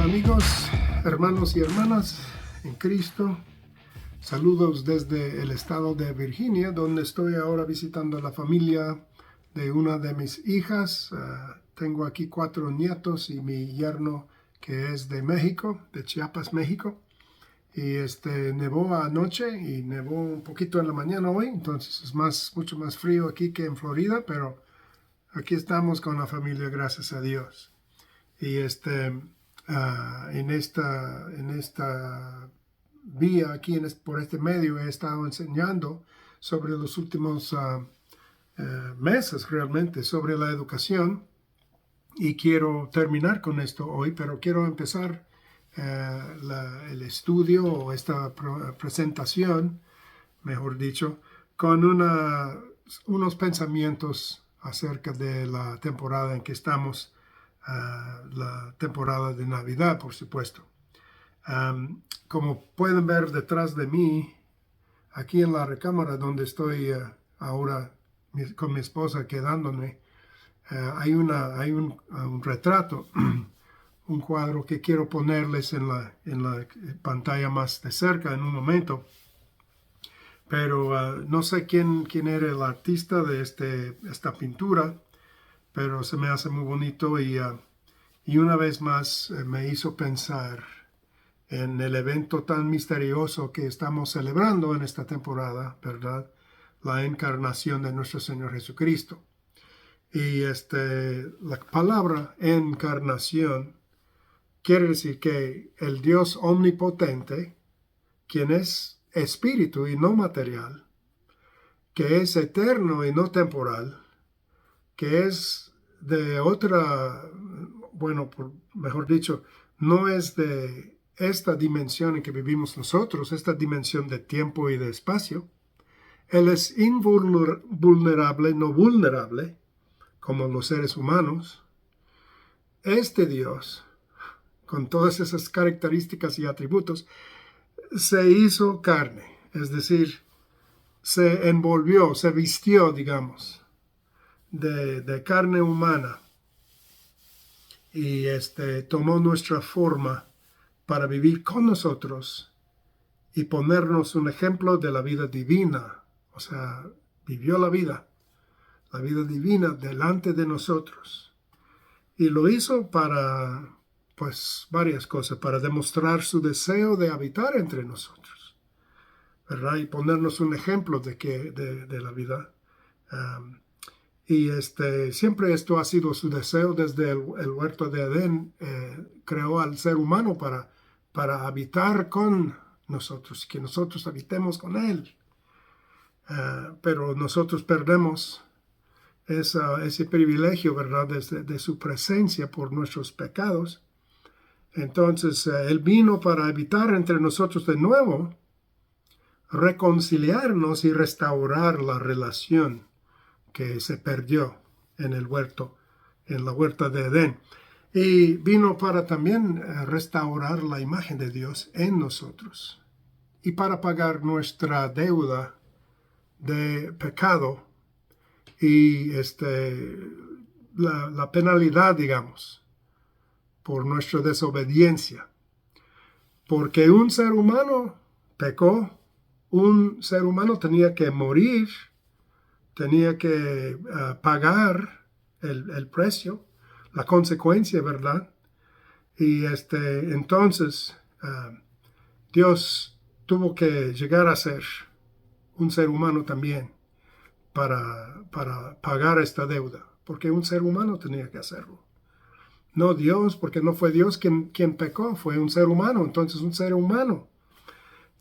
Hola amigos, hermanos y hermanas en Cristo. Saludos desde el estado de Virginia, donde estoy ahora visitando a la familia de una de mis hijas. Tengo aquí 4 nietos y mi yerno que es de México, de Chiapas, México. Y nevó anoche y nevó un poquito en la mañana hoy, entonces es mucho más frío aquí que en Florida, pero aquí estamos con la familia, gracias a Dios. Y en esta vía, aquí por este medio, he estado enseñando sobre los últimos meses realmente, sobre la educación. Y quiero terminar con esto hoy, pero quiero empezar el estudio o esta presentación, mejor dicho, con unos pensamientos acerca de la temporada en que estamos, la temporada de Navidad, por supuesto. Como pueden ver detrás de mí, aquí en la recámara donde estoy ahora con mi esposa quedándome, hay un retrato, un cuadro que quiero ponerles en la pantalla más de cerca en un momento. Pero no sé quién era el artista de esta pintura, pero se me hace muy bonito y una vez más me hizo pensar en el evento tan misterioso que estamos celebrando en esta temporada, ¿verdad? La encarnación de nuestro Señor Jesucristo. Y la palabra encarnación quiere decir que el Dios omnipotente, quien es espíritu y no material, que es eterno y no temporal, que es de otra, mejor dicho, no es de esta dimensión en que vivimos nosotros, esta dimensión de tiempo y de espacio. Él es invulnerable, no vulnerable, como los seres humanos. Este Dios, con todas esas características y atributos, se hizo carne, es decir, se envolvió, se vistió, digamos, de carne humana y tomó nuestra forma para vivir con nosotros y ponernos un ejemplo de la vida divina. O sea, vivió la vida divina delante de nosotros. Y lo hizo para, varias cosas, para demostrar su deseo de habitar entre nosotros, ¿verdad? Y ponernos un ejemplo de la vida. Y siempre esto ha sido su deseo desde el huerto de Edén. Creó al ser humano para habitar con nosotros, que nosotros habitemos con él. Pero nosotros perdemos ese privilegio, ¿verdad?, de su presencia por nuestros pecados. Entonces, Él vino para habitar entre nosotros de nuevo, reconciliarnos y restaurar la relación que se perdió en el huerto, en la huerta de Edén. Y vino para también restaurar la imagen de Dios en nosotros y para pagar nuestra deuda de pecado y la penalidad, digamos, por nuestra desobediencia. Porque un ser humano pecó, un ser humano tenía que morir, tenía que pagar el precio, la consecuencia, ¿verdad? Y entonces Dios tuvo que llegar a ser un ser humano también para pagar esta deuda, porque un ser humano tenía que hacerlo. No Dios, porque no fue Dios quien pecó, fue un ser humano. Entonces un ser humano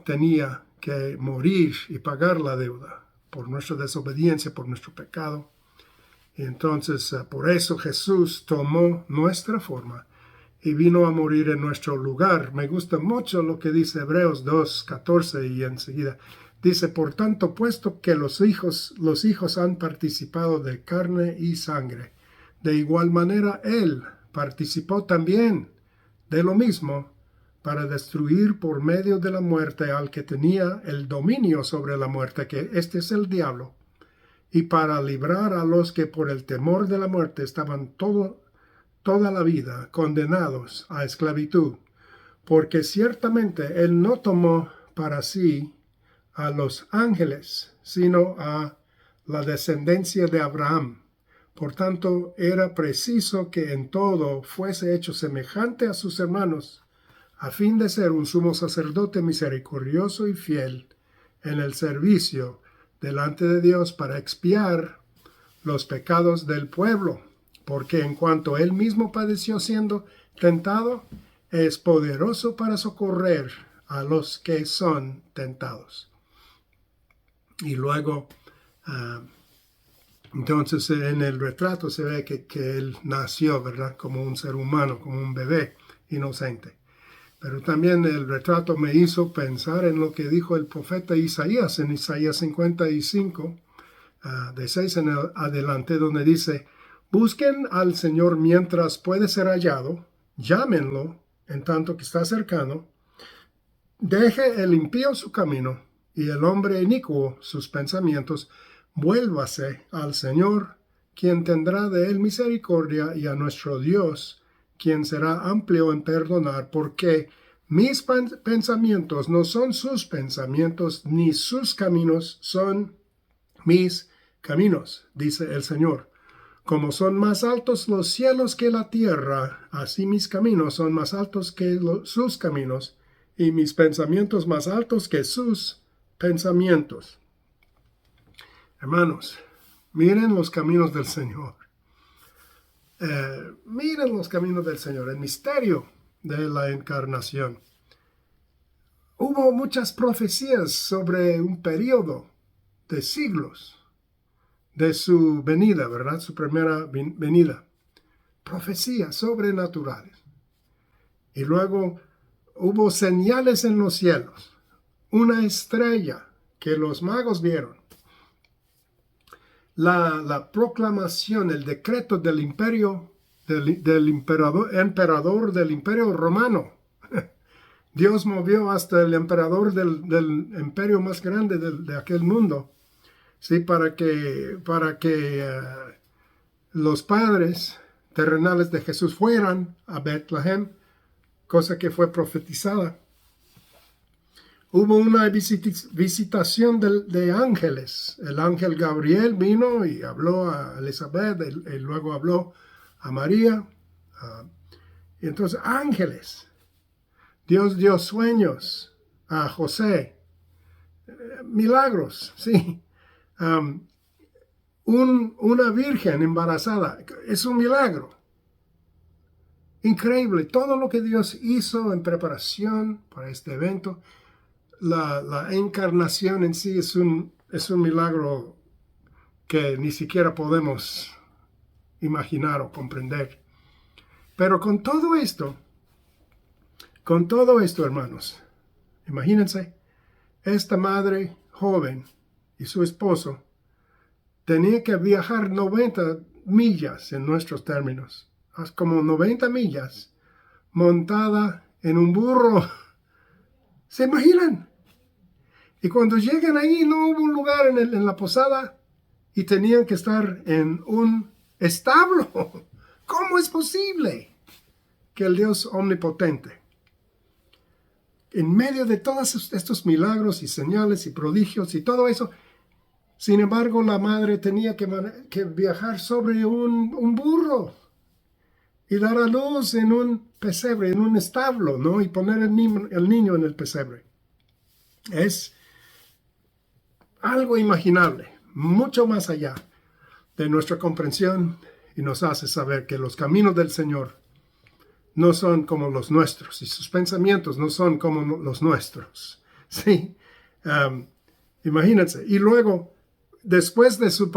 tenía que morir y pagar la deuda por nuestra desobediencia, por nuestro pecado. Y entonces por eso Jesús tomó nuestra forma y vino a morir en nuestro lugar. Me gusta mucho lo que dice Hebreos 2:14 y enseguida dice: por tanto, puesto que los hijos han participado de carne y sangre, de igual manera Él participó también de lo mismo, para destruir por medio de la muerte al que tenía el dominio sobre la muerte, que este es el diablo, y para librar a los que por el temor de la muerte estaban toda la vida condenados a esclavitud, porque ciertamente Él no tomó para sí a los ángeles, sino a la descendencia de Abraham. Por tanto, era preciso que en todo fuese hecho semejante a sus hermanos, a fin de ser un sumo sacerdote misericordioso y fiel en el servicio delante de Dios para expiar los pecados del pueblo, porque en cuanto él mismo padeció siendo tentado, es poderoso para socorrer a los que son tentados. Y luego, entonces en el retrato se ve que él nació, ¿verdad? Como un ser humano, como un bebé inocente. Pero también el retrato me hizo pensar en lo que dijo el profeta Isaías en Isaías 55, de 6 en adelante, donde dice: busquen al Señor mientras puede ser hallado, llámenlo en tanto que está cercano, deje el impío su camino y el hombre inicuo sus pensamientos, vuélvase al Señor, quien tendrá de él misericordia, y a nuestro Dios, quien será amplio en perdonar, porque mis pensamientos no son sus pensamientos, ni sus caminos son mis caminos, dice el Señor. Como son más altos los cielos que la tierra, así mis caminos son más altos que sus caminos, y mis pensamientos más altos que sus pensamientos. Hermanos, miren los caminos del Señor. Miren los caminos del Señor, el misterio de la encarnación. Hubo muchas profecías sobre un periodo de siglos de su venida, ¿verdad? Su primera venida. Profecías sobrenaturales. Y luego hubo señales en los cielos. Una estrella que los magos vieron. La proclamación, el decreto del imperio, del emperador del imperio romano. Dios movió hasta el emperador del imperio más grande de aquel mundo, ¿sí? Para que los padres terrenales de Jesús fueran a Betlehem, cosa que fue profetizada. Hubo una visitación de ángeles. El ángel Gabriel vino y habló a Elizabeth, y luego habló a María. Y entonces, ángeles. Dios dio sueños a José. Milagros, sí. Una virgen embarazada. Es un milagro. Increíble. Todo lo que Dios hizo en preparación para este evento. La encarnación en sí es un milagro que ni siquiera podemos imaginar o comprender. Pero con todo esto, hermanos, imagínense, esta madre joven y su esposo tenían que viajar 90 millas en nuestros términos, como 90 millas, montada en un burro. ¿Se imaginan? Y cuando llegan ahí no hubo un lugar en la posada y tenían que estar en un establo. ¿Cómo es posible que el Dios omnipotente, en medio de todos estos milagros y señales y prodigios y todo eso, sin embargo la madre tenía que viajar sobre un burro y dar a luz en un pesebre, en un establo, ¿no? Y poner el niño en el pesebre? Es algo imaginable, mucho más allá de nuestra comprensión, y nos hace saber que los caminos del Señor no son como los nuestros y sus pensamientos no son como los nuestros. ¿Sí? Imagínense. Y luego, después de su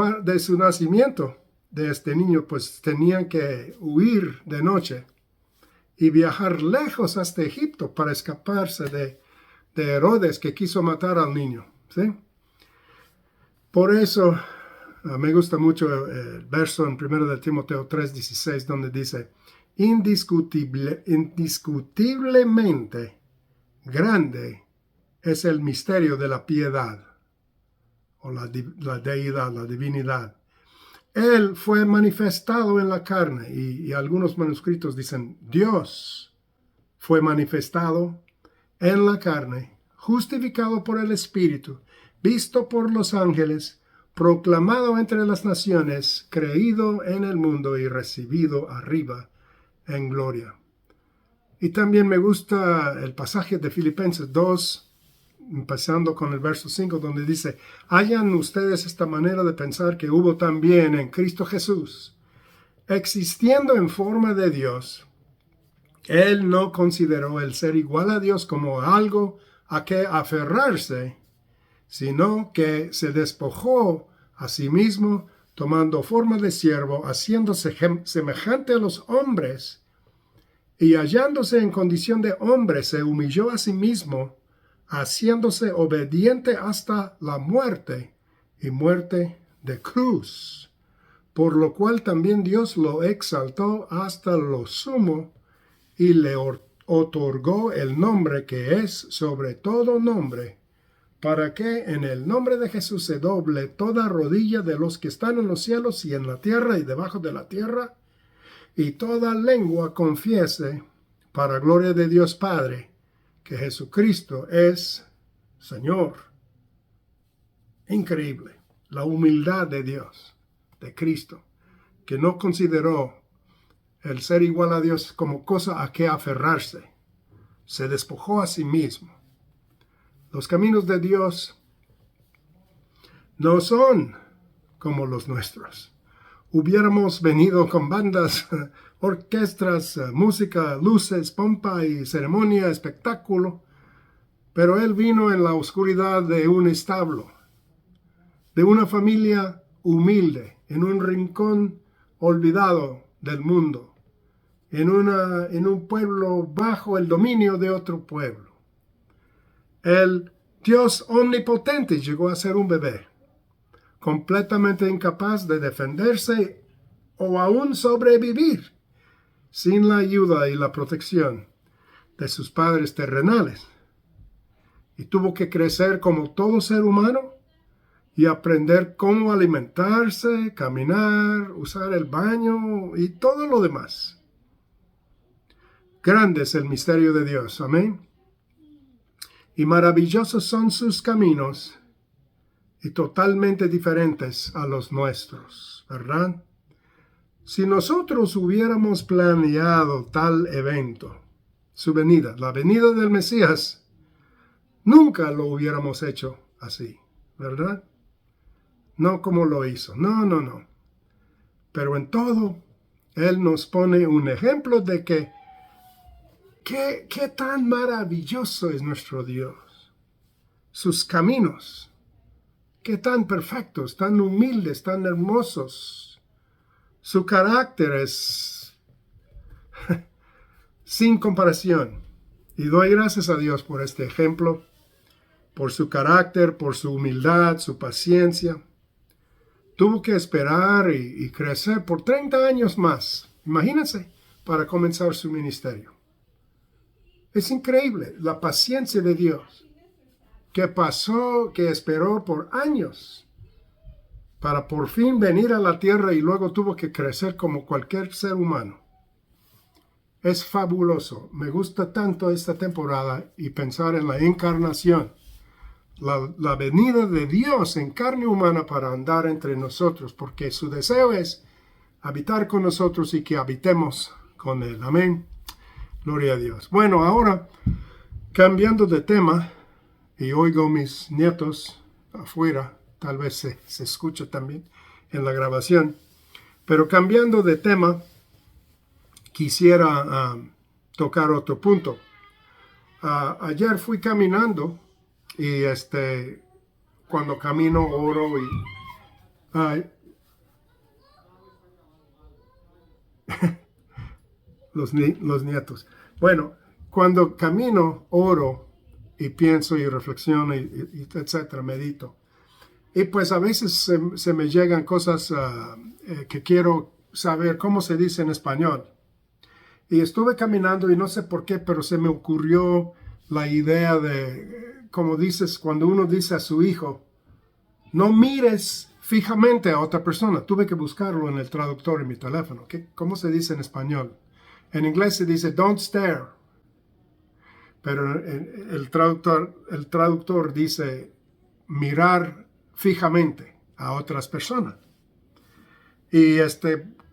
nacimiento de este niño, pues tenían que huir de noche y viajar lejos hasta Egipto para escaparse de Herodes, que quiso matar al niño. ¿Sí? Por eso me gusta mucho el verso en 1 de Timoteo 3:16, donde dice: indiscutiblemente grande es el misterio de la piedad, o la deidad, la divinidad. Él fue manifestado en la carne y algunos manuscritos dicen Dios fue manifestado en la carne, justificado por el Espíritu, visto por los ángeles, proclamado entre las naciones, creído en el mundo y recibido arriba en gloria. Y también me gusta el pasaje de Filipenses 2, empezando con el verso 5, donde dice, hayan ustedes esta manera de pensar que hubo también en Cristo Jesús, existiendo en forma de Dios. Él no consideró el ser igual a Dios como algo a que aferrarse, sino que se despojó a sí mismo, tomando forma de siervo, haciéndose semejante a los hombres, y hallándose en condición de hombre, se humilló a sí mismo, haciéndose obediente hasta la muerte, y muerte de cruz. Por lo cual también Dios lo exaltó hasta lo sumo, y le otorgó el nombre que es sobre todo nombre, para que en el nombre de Jesús se doble toda rodilla de los que están en los cielos y en la tierra y debajo de la tierra, y toda lengua confiese, para gloria de Dios Padre, que Jesucristo es Señor. Increíble, la humildad de Dios, de Cristo, que no consideró el ser igual a Dios como cosa a que aferrarse. Se despojó a sí mismo. Los caminos de Dios no son como los nuestros. Hubiéramos venido con bandas, orquestas, música, luces, pompa y ceremonia, espectáculo, pero Él vino en la oscuridad de un establo, de una familia humilde, en un rincón olvidado del mundo, en un pueblo bajo el dominio de otro pueblo. El Dios omnipotente llegó a ser un bebé, completamente incapaz de defenderse o aún sobrevivir sin la ayuda y la protección de sus padres terrenales. Y tuvo que crecer como todo ser humano y aprender cómo alimentarse, caminar, usar el baño y todo lo demás. Grande es el misterio de Dios, amén. Y maravillosos son sus caminos y totalmente diferentes a los nuestros, ¿verdad? Si nosotros hubiéramos planeado tal evento, su venida, la venida del Mesías, nunca lo hubiéramos hecho así, ¿verdad? No como lo hizo, no. Pero en todo, Él nos pone un ejemplo de que qué tan maravilloso es nuestro Dios. Sus caminos, qué tan perfectos, tan humildes, tan hermosos. Su carácter es sin comparación. Y doy gracias a Dios por este ejemplo, por su carácter, por su humildad, su paciencia. Tuvo que esperar y crecer por 30 años más, imagínense, para comenzar su ministerio. Es increíble la paciencia de Dios, que esperó por años para por fin venir a la tierra y luego tuvo que crecer como cualquier ser humano. Es fabuloso. Me gusta tanto esta temporada y pensar en la encarnación, la venida de Dios en carne humana para andar entre nosotros, porque su deseo es habitar con nosotros y que habitemos con Él. Amén. Gloria a Dios. Bueno, ahora, cambiando de tema, y oigo mis nietos afuera, tal vez se escucha también en la grabación, pero cambiando de tema, quisiera tocar otro punto. Ayer fui caminando y cuando camino oro y los nietos. Bueno, cuando camino oro y pienso y reflexiono y etcétera, medito. Y pues a veces se me llegan cosas que quiero saber cómo se dice en español. Y estuve caminando y no sé por qué, pero se me ocurrió la idea de, como dices, cuando uno dice a su hijo, no mires fijamente a otra persona. Tuve que buscarlo en el traductor en mi teléfono. ¿Cómo se dice en español? En inglés se dice don't stare. Pero el traductor dice mirar fijamente a otras personas. Y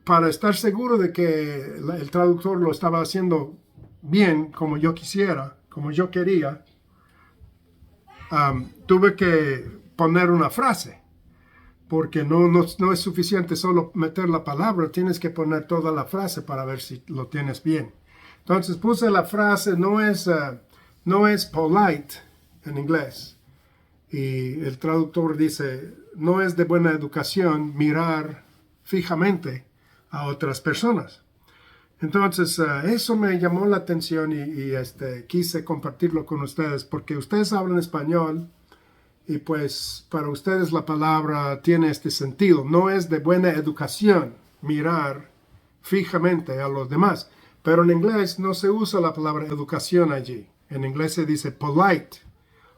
para estar seguro de que el traductor lo estaba haciendo bien, como yo quisiera, como yo quería, tuve que poner una frase, porque no es suficiente solo meter la palabra, tienes que poner toda la frase para ver si lo tienes bien. Entonces puse la frase, no es polite en inglés. Y el traductor dice, no es de buena educación mirar fijamente a otras personas. Entonces, eso me llamó la atención y quise compartirlo con ustedes, porque ustedes hablan español y pues para ustedes la palabra tiene este sentido. No es de buena educación mirar fijamente a los demás. Pero en inglés no se usa la palabra educación allí. En inglés se dice polite.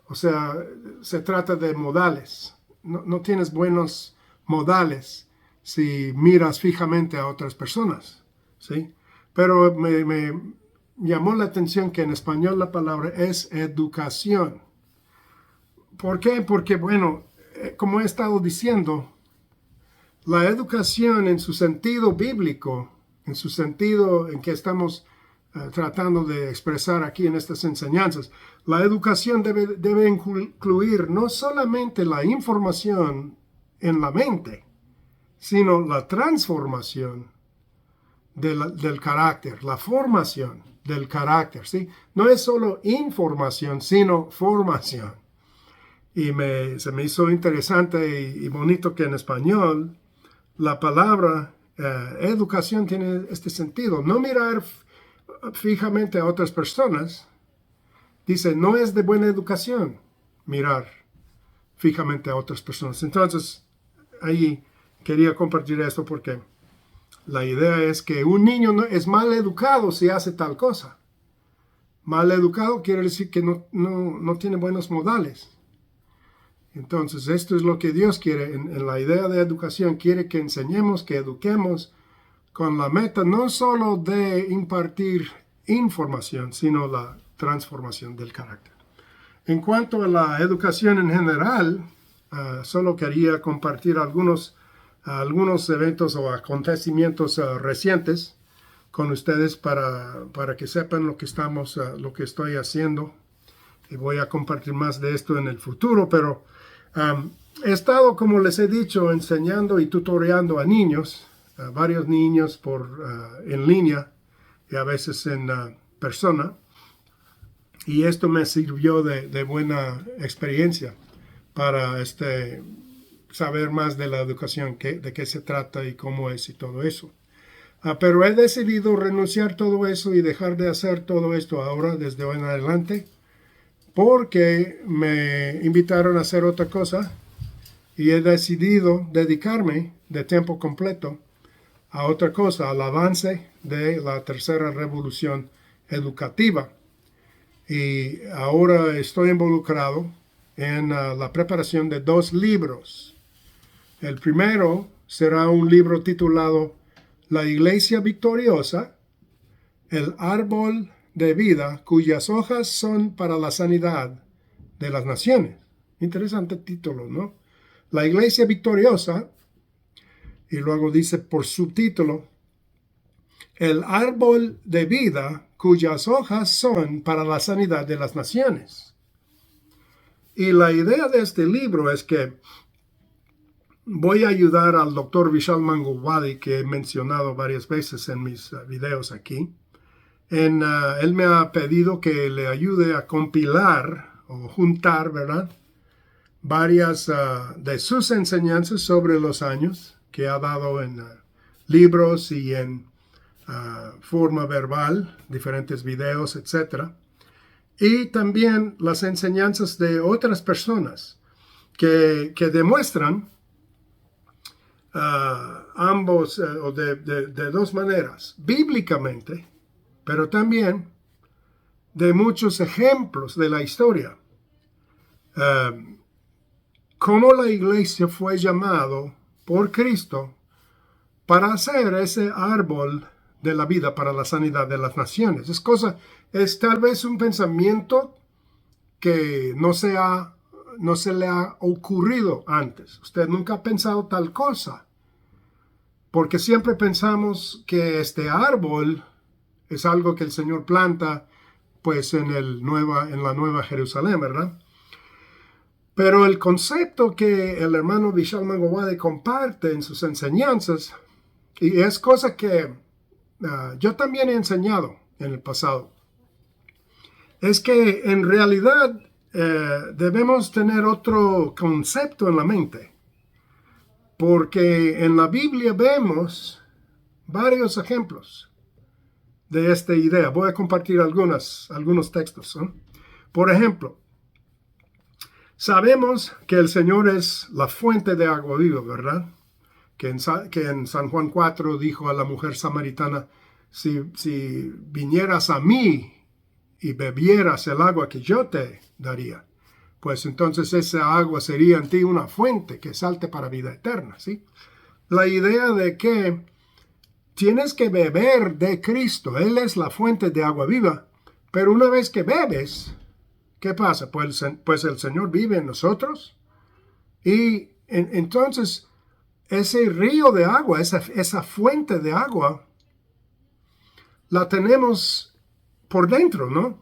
O sea, se trata de modales. No tienes buenos modales si miras fijamente a otras personas, ¿sí? Pero me llamó la atención que en español la palabra es educación. ¿Por qué? Porque, bueno, como he estado diciendo, la educación en su sentido bíblico, en su sentido en que estamos tratando de expresar aquí en estas enseñanzas, la educación debe incluir no solamente la información en la mente, sino la transformación del carácter, la formación del carácter, ¿sí? No es solo información, sino formación. Y se me hizo interesante y bonito que en español la palabra educación tiene este sentido. No mirar fijamente a otras personas. Dice, no es de buena educación mirar fijamente a otras personas. Entonces, ahí quería compartir esto porque la idea es que un niño es mal educado si hace tal cosa. Mal educado quiere decir que no tiene buenos modales. Entonces, esto es lo que Dios quiere. En la idea de educación, quiere que enseñemos, que eduquemos con la meta no solo de impartir información, sino la transformación del carácter. En cuanto a la educación en general, solo quería compartir algunos eventos o acontecimientos recientes con ustedes para que sepan lo que estoy haciendo. Y voy a compartir más de esto en el futuro, pero he estado, como les he dicho, enseñando y tutoreando a niños, a varios niños en línea y a veces en persona. Y esto me sirvió de buena experiencia para saber más de la educación, de qué se trata y cómo es y todo eso. Pero he decidido renunciar todo eso y dejar de hacer todo esto ahora, desde hoy en adelante, porque me invitaron a hacer otra cosa y he decidido dedicarme de tiempo completo a otra cosa, al avance de la tercera revolución educativa. Y ahora estoy involucrado en la preparación de 2 libros. El primero será un libro titulado La Iglesia Victoriosa, el árbol de vida cuyas hojas son para la sanidad de las naciones. Interesante título, ¿no? La Iglesia Victoriosa, y luego dice por subtítulo, el árbol de vida cuyas hojas son para la sanidad de las naciones. Y la idea de este libro es que voy a ayudar al doctor Vishal Mangalwadi, que he mencionado varias veces en mis videos aquí. Él me ha pedido que le ayude a compilar o juntar, ¿verdad?, varias de sus enseñanzas sobre los años que ha dado en libros y en forma verbal, diferentes videos, etc. Y también las enseñanzas de otras personas que demuestran ambos, o de 2 maneras, bíblicamente, pero también de muchos ejemplos de la historia, cómo la iglesia fue llamado por Cristo para hacer ese árbol de la vida para la sanidad de las naciones. Es tal vez un pensamiento que no se le ha ocurrido antes. Usted nunca ha pensado tal cosa, porque siempre pensamos que este árbol es algo que el Señor planta pues en la Nueva Jerusalén, ¿verdad? Pero el concepto que el hermano Vishal Manguwade comparte en sus enseñanzas, y es cosa que yo también he enseñado en el pasado, es que en realidad debemos tener otro concepto en la mente, porque en la Biblia vemos varios ejemplos de esta idea. Voy a compartir algunos textos, ¿no? Por ejemplo, sabemos que el Señor es la fuente de agua viva, ¿verdad? Que en San Juan 4 dijo a la mujer samaritana, si vinieras a mí y bebieras el agua que yo te daría, pues entonces esa agua sería en ti una fuente que salte para vida eterna, ¿sí? La idea de que tienes que beber de Cristo, Él es la fuente de agua viva, pero una vez que bebes, ¿qué pasa? Pues el Señor vive en nosotros y entonces ese río de agua, esa fuente de agua, la tenemos por dentro, ¿no?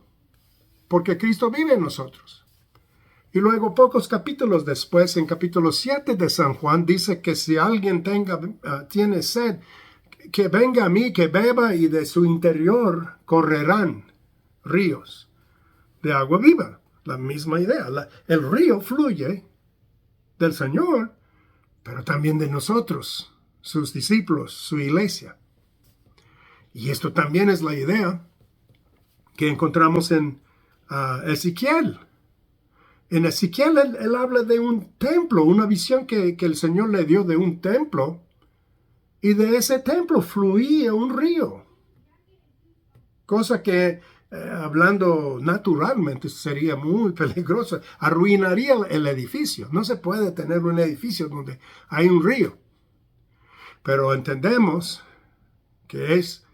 Porque Cristo vive en nosotros. Y luego, pocos capítulos después, en capítulo 7 de San Juan, dice que si alguien tiene sed, que venga a mí, que beba, y de su interior correrán ríos de agua viva. La misma idea. El río fluye del Señor, pero también de nosotros, sus discípulos, su iglesia. Y esto también es la idea que encontramos en Ezequiel. En Ezequiel él habla de un templo, una visión que el Señor le dio de un templo, y de ese templo fluía un río. Cosa que, hablando naturalmente, sería muy peligroso. Arruinaría el edificio. No se puede tener un edificio donde hay un río. Pero entendemos que es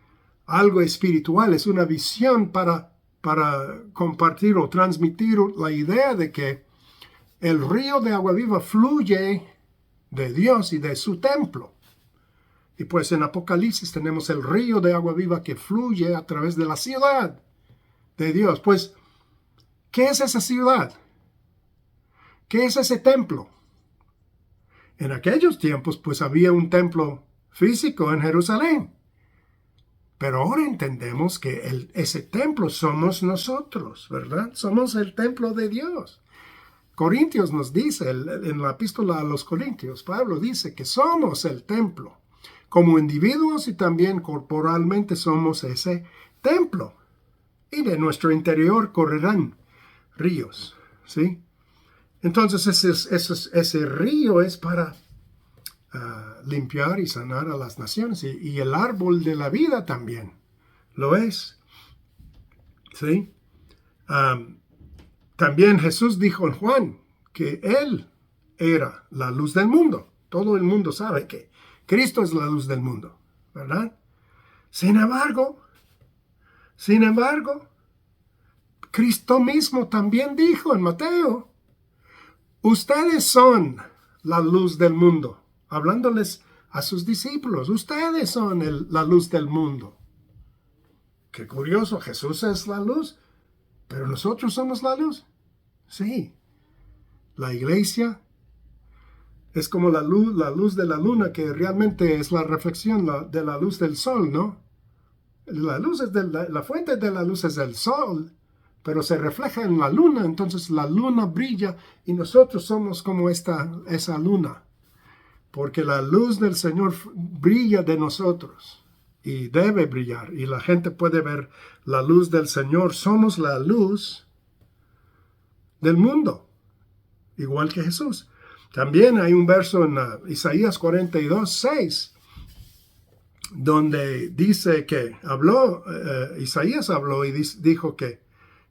algo espiritual, es una visión para compartir o transmitir la idea de que el río de agua viva fluye de Dios y de su templo. Y pues en Apocalipsis tenemos el río de agua viva que fluye a través de la ciudad de Dios. Pues, ¿qué es esa ciudad? ¿Qué es ese templo? En aquellos tiempos, pues había un templo físico en Jerusalén. Pero ahora entendemos que ese templo somos nosotros, ¿verdad? Somos el templo de Dios. Corintios nos dice, en la epístola a los Corintios, Pablo dice que somos el templo. Como individuos y también corporalmente somos ese templo. Y de nuestro interior correrán ríos, ¿sí? Entonces ese río es para limpiar y sanar a las naciones. Y el árbol de la vida también lo es, ¿sí? También Jesús dijo en Juan que Él era la luz del mundo. Todo el mundo sabe que Cristo es la luz del mundo, ¿verdad? Sin embargo, Cristo mismo también dijo en Mateo, ustedes son la luz del mundo, hablándoles a sus discípulos, ustedes son la luz del mundo. Qué curioso, Jesús es la luz, pero nosotros somos la luz. Sí, la iglesia es como la luz de la luna, que realmente es la reflexión de la luz del sol, ¿no? La fuente de la luz es el sol, pero se refleja en la luna, entonces la luna brilla y nosotros somos como esa luna, porque la luz del Señor brilla de nosotros y debe brillar, y la gente puede ver la luz del Señor. Somos la luz del mundo, igual que Jesús. También hay un verso en Isaías 42:6, donde dice que Isaías habló y dijo que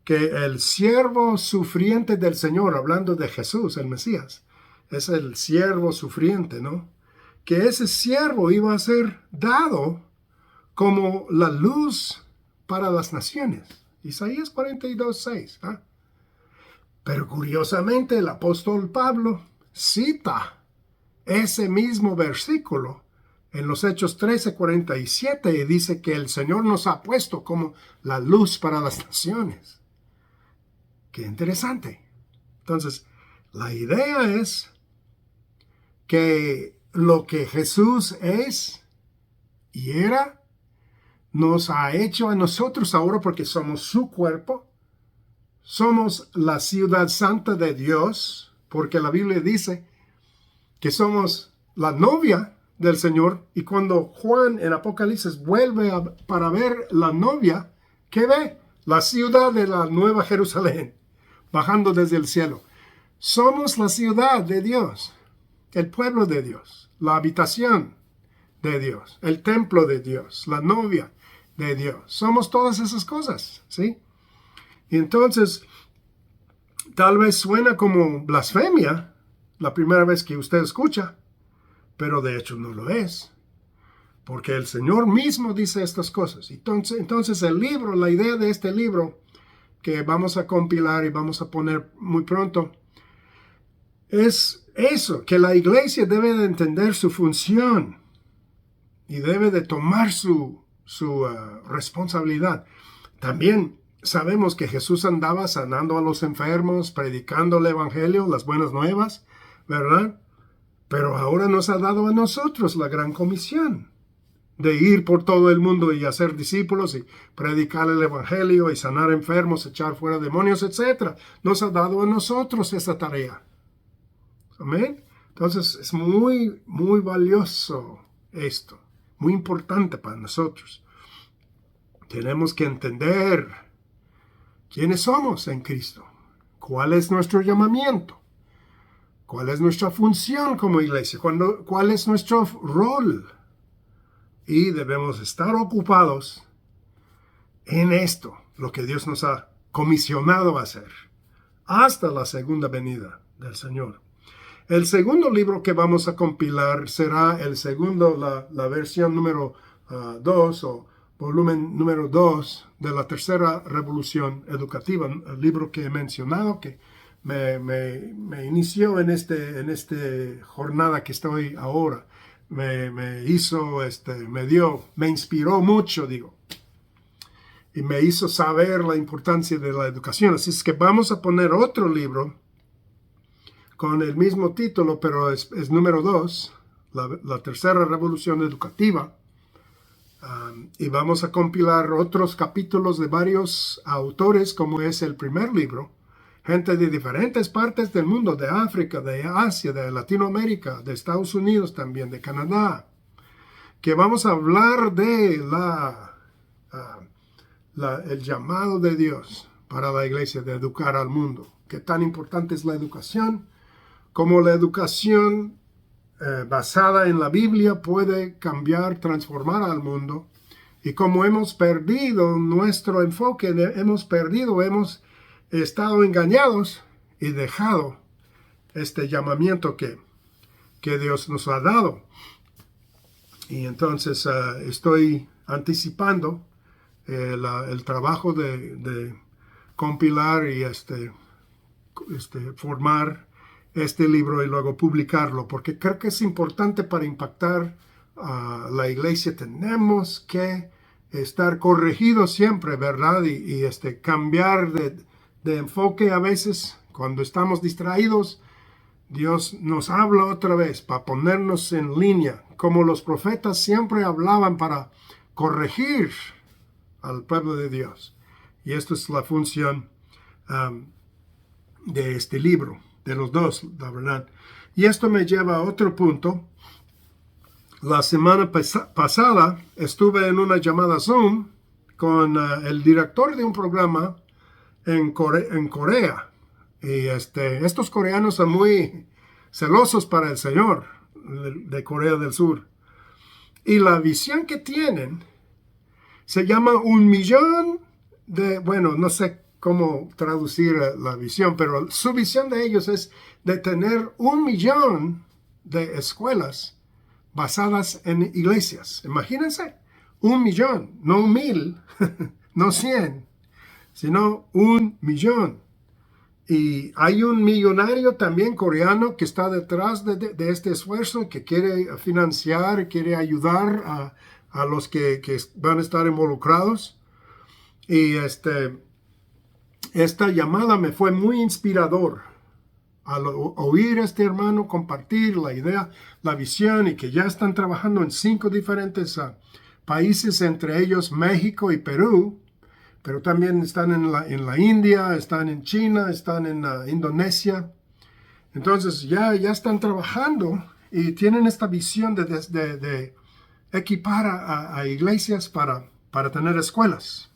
el siervo sufriente del Señor, hablando de Jesús, el Mesías, es el siervo sufriente, ¿no? Que ese siervo iba a ser dado como la luz para las naciones. Isaías 42:6. ¿Ah? Pero curiosamente el apóstol Pablo cita ese mismo versículo en los Hechos 13:47 y dice que el Señor nos ha puesto como la luz para las naciones. Qué interesante. Entonces, la idea es que lo que Jesús es y era, nos ha hecho a nosotros ahora porque somos su cuerpo. Somos la ciudad santa de Dios, porque la Biblia dice que somos la novia del Señor. Y cuando Juan en Apocalipsis vuelve para ver la novia, ¿qué ve? La ciudad de la Nueva Jerusalén, bajando desde el cielo. Somos la ciudad de Dios, el pueblo de Dios, la habitación de Dios, el templo de Dios, la novia de Dios. Somos todas esas cosas, ¿sí? Y entonces, tal vez suena como blasfemia la primera vez que usted escucha, pero de hecho no lo es, porque el Señor mismo dice estas cosas. Entonces el libro, la idea de este libro que vamos a compilar y vamos a poner muy pronto, es eso, que la iglesia debe de entender su función y debe de tomar su responsabilidad. También sabemos que Jesús andaba sanando a los enfermos, predicando el evangelio, las buenas nuevas, ¿verdad? Pero ahora nos ha dado a nosotros la gran comisión de ir por todo el mundo y hacer discípulos y predicar el evangelio y sanar enfermos, echar fuera demonios, etc. Nos ha dado a nosotros esa tarea. Amén. Entonces es muy, muy valioso esto, muy importante para nosotros. Tenemos que entender quiénes somos en Cristo, cuál es nuestro llamamiento, cuál es nuestra función como iglesia, cuál es nuestro rol. Y debemos estar ocupados en esto, lo que Dios nos ha comisionado a hacer, hasta la segunda venida del Señor. El segundo libro que vamos a compilar será el segundo, la versión número 2 o volumen número 2 de la tercera revolución educativa, el libro que he mencionado, que me inició en esta jornada que estoy ahora. Me inspiró mucho, y me hizo saber la importancia de la educación. Así es que vamos a poner otro libro con el mismo título, pero es número 2, la tercera revolución educativa. Y vamos a compilar otros capítulos de varios autores, como es el primer libro. Gente de diferentes partes del mundo, de África, de Asia, de Latinoamérica, de Estados Unidos también, de Canadá, que vamos a hablar de el llamado de Dios para la iglesia de educar al mundo. Qué tan importante es la educación, cómo la educación basada en la Biblia puede cambiar, transformar al mundo, y cómo hemos perdido nuestro enfoque, hemos estado engañados y dejado este llamamiento que Dios nos ha dado. Y entonces estoy anticipando el trabajo de compilar y formar este libro y luego publicarlo, porque creo que es importante para impactar a la iglesia. Tenemos que estar corregidos siempre, ¿verdad? Y cambiar de enfoque a veces cuando estamos distraídos. Dios nos habla otra vez para ponernos en línea, como los profetas siempre hablaban para corregir al pueblo de Dios. Y esto es la función de este libro, de los dos, la verdad. Y esto me lleva a otro punto. La semana pasada estuve en una llamada Zoom con el director de un programa en Corea. Y estos coreanos son muy celosos para el Señor, de Corea del Sur. Y la visión que tienen se llama 1 millón no sé cómo traducir la visión, pero su visión de ellos es de tener 1,000,000 de escuelas basadas en iglesias. Imagínense, 1,000,000, no 1,000, no 100, sino 1,000,000. Y hay un millonario también coreano que está detrás de este esfuerzo, que quiere financiar, quiere ayudar a los que van a estar involucrados. Y esta llamada me fue muy inspirador al oír a este hermano compartir la idea, la visión, y que ya están trabajando en 5 diferentes países, entre ellos México y Perú. Pero también están en la India, están en China, están en Indonesia. Entonces ya están trabajando y tienen esta visión de equipar a iglesias para tener escuelas.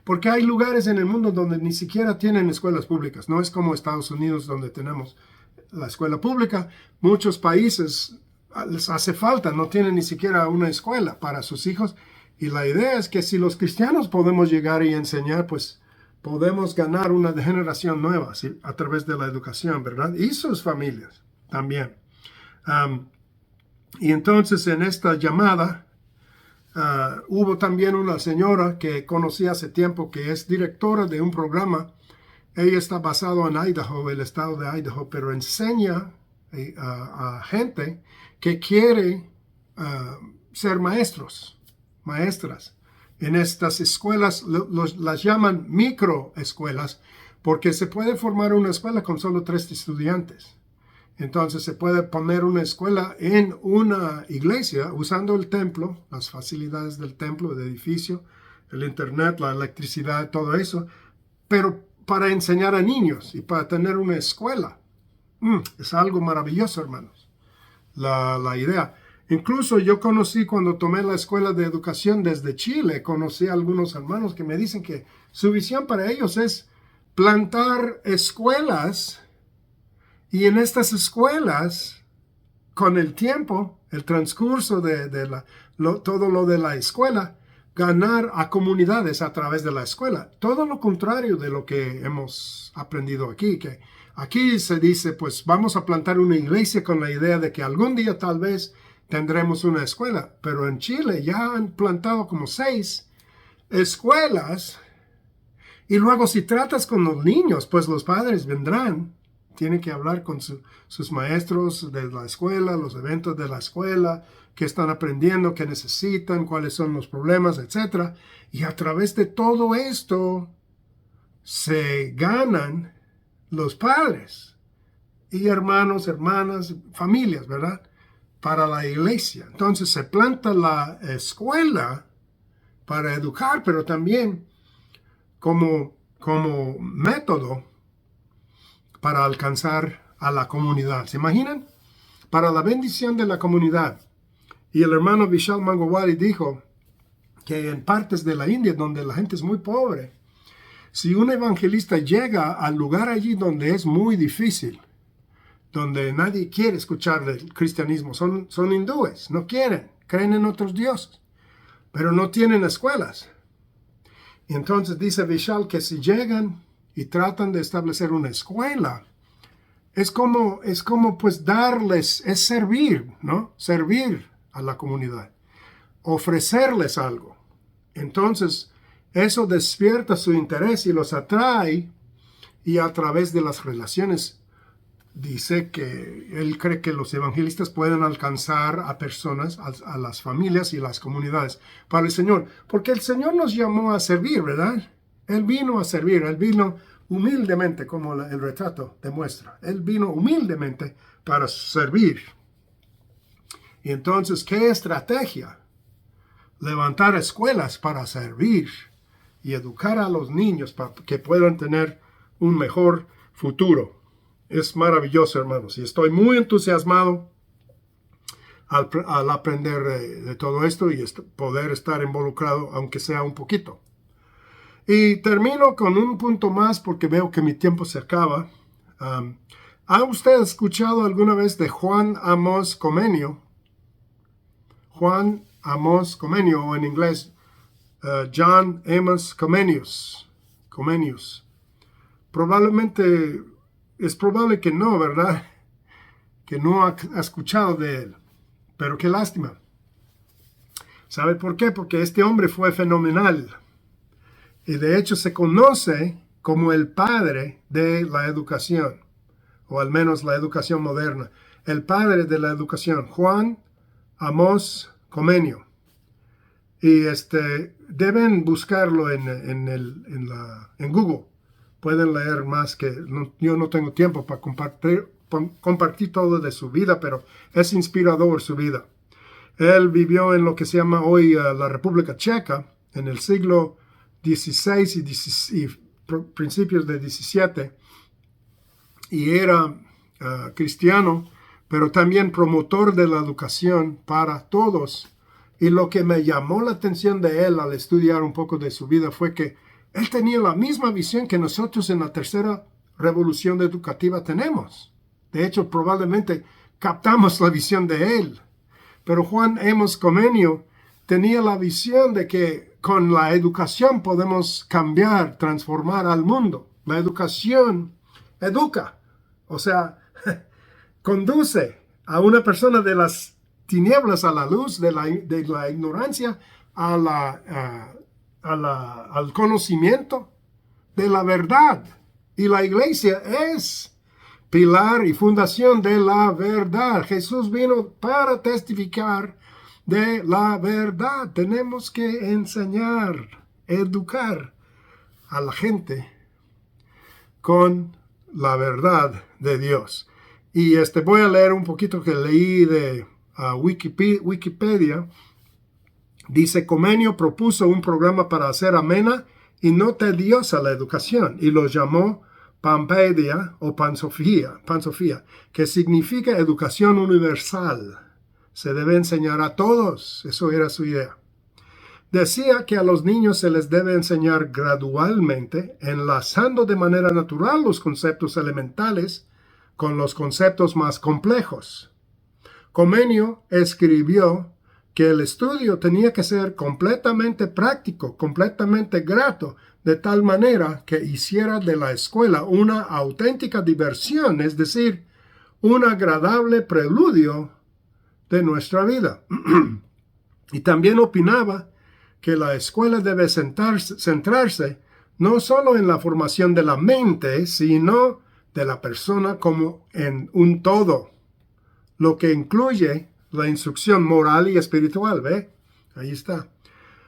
Porque hay lugares en el mundo donde ni siquiera tienen escuelas públicas. No es como Estados Unidos, donde tenemos la escuela pública. Muchos países les hace falta, no tienen ni siquiera una escuela para sus hijos. Y la idea es que si los cristianos podemos llegar y enseñar, pues podemos ganar una generación nueva, ¿sí?, a través de la educación, ¿verdad? Y sus familias también. Y entonces en esta llamada hubo también una señora que conocí hace tiempo, que es directora de un programa. Ella está basada en Idaho, el estado de Idaho, pero enseña a gente que quiere ser maestras en estas escuelas. Las llaman microescuelas, porque se puede formar una escuela con solo 3 estudiantes. Entonces se puede poner una escuela en una iglesia usando el templo, las facilidades del templo, el edificio, el internet, la electricidad, todo eso, pero para enseñar a niños y para tener una escuela. Es algo maravilloso, hermanos, la idea. Incluso yo conocí, cuando tomé la escuela de educación desde Chile, conocí a algunos hermanos que me dicen que su visión para ellos es plantar escuelas, y en estas escuelas, con el tiempo, el transcurso de todo lo de la escuela, ganar a comunidades a través de la escuela. Todo lo contrario de lo que hemos aprendido aquí, que aquí se dice, pues vamos a plantar una iglesia con la idea de que algún día tal vez tendremos una escuela. Pero en Chile ya han plantado como 6 escuelas, y luego si tratas con los niños, pues los padres vendrán. Tienen que hablar con sus maestros de la escuela, los eventos de la escuela, qué están aprendiendo, qué necesitan, cuáles son los problemas, etc. Y a través de todo esto se ganan los padres y hermanos, hermanas, familias, ¿verdad?, para la iglesia. Entonces se planta la escuela para educar, pero también como método para alcanzar a la comunidad. ¿Se imaginan? Para la bendición de la comunidad. Y el hermano Vishal Mangawari dijo que en partes de la India, donde la gente es muy pobre, si un evangelista llega al lugar allí donde es muy difícil, donde nadie quiere escuchar del cristianismo, son hindúes, no quieren, creen en otros dioses, pero no tienen escuelas. Y entonces dice Vishal que si llegan y tratan de establecer una escuela, es como pues darles, es servir, ¿no? Servir a la comunidad, ofrecerles algo. Entonces, eso despierta su interés y los atrae, y a través de las relaciones, dice que él cree que los evangelistas pueden alcanzar a personas, a las familias y las comunidades para el Señor. Porque el Señor nos llamó a servir, ¿verdad? Él vino a servir, Él vino humildemente, como el retrato demuestra. Él vino humildemente para servir. Y entonces, ¿qué estrategia? Levantar escuelas para servir y educar a los niños para que puedan tener un mejor futuro. Es maravilloso, hermanos, y estoy muy entusiasmado al aprender de todo esto y poder estar involucrado, aunque sea un poquito. Y termino con un punto más, porque veo que mi tiempo se acaba. ¿Ha usted escuchado alguna vez de Juan Amos Comenio? Juan Amos Comenio, o en inglés John Amos Comenius. Probablemente, es probable que no, ¿verdad? Que no ha escuchado de él. Pero qué lástima. ¿Sabe por qué? Porque este hombre fue fenomenal. Y de hecho se conoce como el padre de la educación, o al menos la educación moderna. El padre de la educación, Juan Amos Comenio. Y deben buscarlo en Google. Pueden leer más yo no tengo tiempo para compartir todo de su vida, pero es inspirador su vida. Él vivió en lo que se llama hoy la República Checa, en el siglo XVI y principios de XVII, y era cristiano, pero también promotor de la educación para todos. Y lo que me llamó la atención de él al estudiar un poco de su vida fue que él tenía la misma visión que nosotros en la tercera revolución educativa tenemos. De hecho, probablemente captamos la visión de él. Pero Juan Amos Comenio tenía la visión de que con la educación podemos cambiar, transformar al mundo. La educación educa, o sea, conduce a una persona de las tinieblas a la luz, de la ignorancia al conocimiento de la verdad. Y la iglesia es pilar y fundación de la verdad. Jesús vino para testificar de la verdad. Tenemos que enseñar, educar a la gente con la verdad de Dios. Y voy a leer un poquito que leí de Wikipedia. Dice, Comenio propuso un programa para hacer amena y no tediosa la educación y lo llamó Pampedia o Pansofía, que significa educación universal. Se debe enseñar a todos. Eso era su idea. Decía que a los niños se les debe enseñar gradualmente, enlazando de manera natural los conceptos elementales con los conceptos más complejos. Comenio escribió que el estudio tenía que ser completamente práctico, completamente grato, de tal manera que hiciera de la escuela una auténtica diversión, es decir, un agradable preludio de nuestra vida. Y también opinaba que la escuela debe centrarse no solo en la formación de la mente, sino de la persona como en un todo, lo que incluye la instrucción moral y espiritual, ¿ve? Ahí está.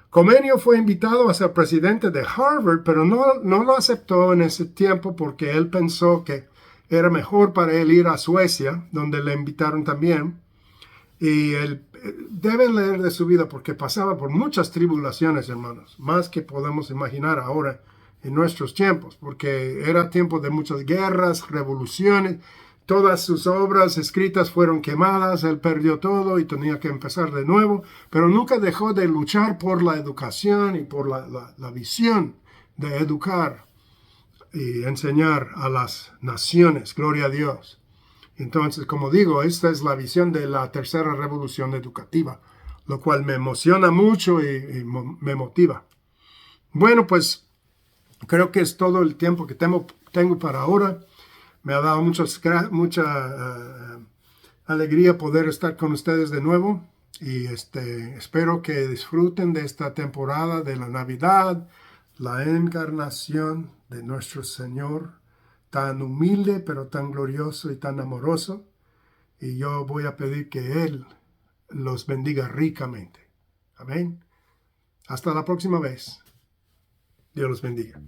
Comenio fue invitado a ser presidente de Harvard, pero no lo aceptó en ese tiempo porque él pensó que era mejor para él ir a Suecia, donde le invitaron también. Y deben leer de su vida porque pasaba por muchas tribulaciones, hermanos, más que podemos imaginar ahora en nuestros tiempos, porque era tiempo de muchas guerras, revoluciones. Todas sus obras escritas fueron quemadas, él perdió todo y tenía que empezar de nuevo, pero nunca dejó de luchar por la educación y por la visión de educar y enseñar a las naciones. Gloria a Dios. Entonces, como digo, esta es la visión de la tercera revolución educativa, lo cual me emociona mucho y me motiva. Bueno, pues creo que es todo el tiempo que tengo para ahora. Me ha dado mucha alegría poder estar con ustedes de nuevo y espero que disfruten de esta temporada de la Navidad, la encarnación de nuestro Señor, tan humilde pero tan glorioso y tan amoroso. Y yo voy a pedir que Él los bendiga ricamente. Amén. Hasta la próxima vez. Dios los bendiga.